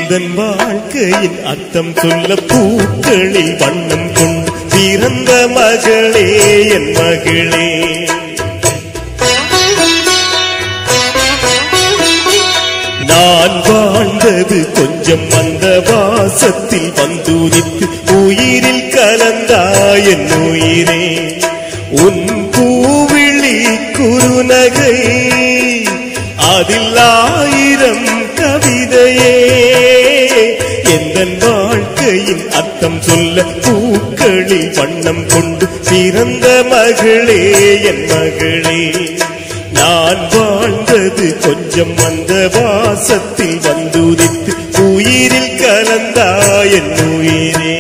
எந்தன் வாழ்க்கையின் அர்த்தம் சொல்ல பூக்களில் வண்ணம் கொண்டு பிறந்த மகளே என் மகளே. நான் வாழ்ந்தது கொஞ்சம் அந்த வாசத்தில் வந்துதித்து உயிரில் கலந்தாய் என் உயிரே. உன் பூவிழி குறுநகை அதில் ஆயிரம் கவிதையே. எந்தன் வாழ்க்கையின் அர்த்தம் சொல்ல பூக்களில் வண்ணம் கொண்டு பிறந்த மகளே என் மகளே. நான் வாழ்ந்தது கொஞ்சம் அந்த வாசத்தில் வந்துதித்து உயிரில் கலந்தாய் என் உயிரே.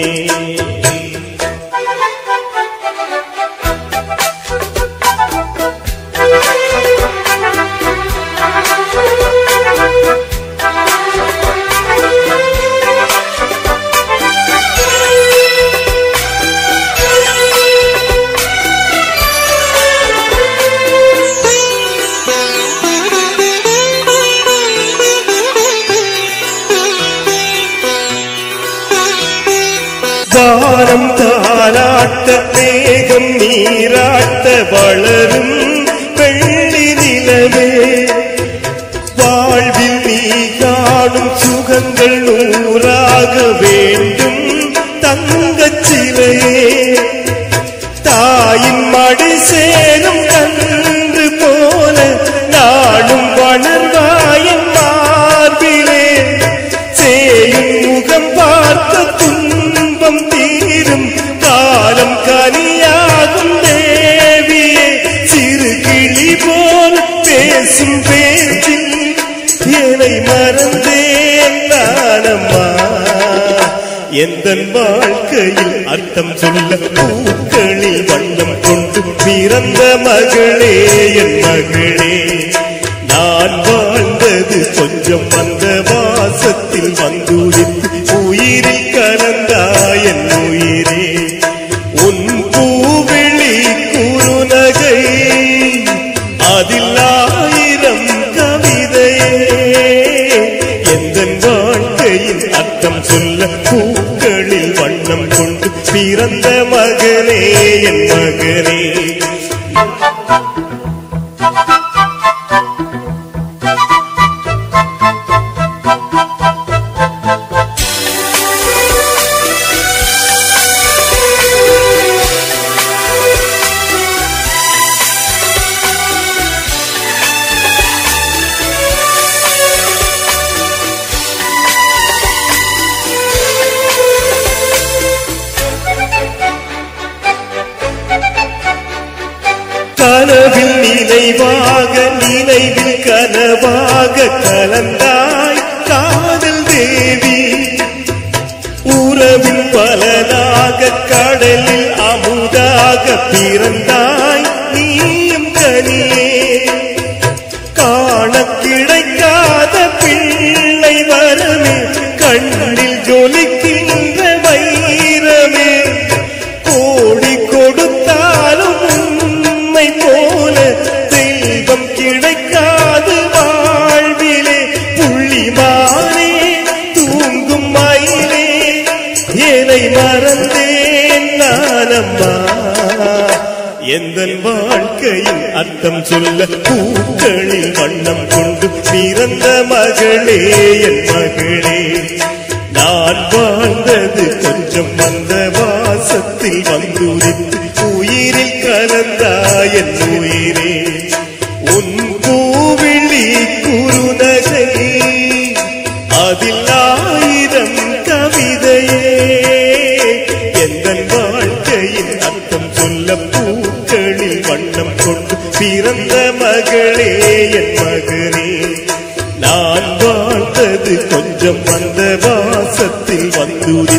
வானம் தாராட்ட மேகம் நீராட்ட வளரும் வெள்ளி நிலவே. வாழ்வில் நீ காணும் சுகங்கள் நூறாக வேண்டும் தங்கச் சிலையே. தாயின் மடி சேரும் கன்று போல நாடும் வளர்வாயின் மார்பிலே. சேயும் முகம் பார்த்த துன்பம் தீரும் காலம் கனியாகும் தேவியே. சிறு கிளி போல் பேசும் பேச்சில் என்னை மறந்தேன் நானம்மா. எந்தன் வாழ்க்கையில் அர்த்தம் சொல்ல பூக்களில் வண்ணம் கொண்டு பிறந்த மகளே என் மகளே. நான் வாழ்ந்தது கொஞ்சம் அந்த வாசத்தில் வந்துதித்து உயிரில் கலந்தாய் என் உயிரே. உன் பூவிழி குறுநகை அதில் ஆயிரம் கவிதையே. எந்தன் வாழ்க்கையின் அர்த்தம் சொல்ல பூக்களில் வண்ணம் கொண்டு பிறந்த மகனே என் மகனே. கனவில் நினைவாக நினைவில் கனவாக கலந்தாய் காதல் தேவி. உறவின் பலனாக கடலில் அமுதாக பிறந்தாய் நீயும் கனியே. காண கிடைக்காத பிள்ளை வரமே கண்ணில் ஜொலிக்கின்ற வைரமே. கோடி கொடுத்தாலும் போல தெய்வம் கிடைக்காது வாழ்விலே. புள்ளிமானே தூங்கும் மயிலே என்னை மறந்தேன் நானம்மா. எந்தன் வாழ்க்கையின் அர்த்தம் சொல்ல பூக்களில் வண்ணம் கொண்டு பிறந்த மகளே என் மகளே. நான் வாழ்ந்தது கொஞ்சம் அந்த வாசத்தில் வந்துதித்து உயிரில் கலந்தாய் என் உயிரே. உன் பூவிழி குறுநகை அதில் ஆயிரம் கவிதையே. எந்தன் வாழ்க்கையின் அர்த்தம் சொல்ல பூக்களில் வண்ணம் கொண்டு பிறந்த மகளே என் மகனே. நான் வாழ்ந்தது கொஞ்சம் அந்த வாசத்தில் வந்துதி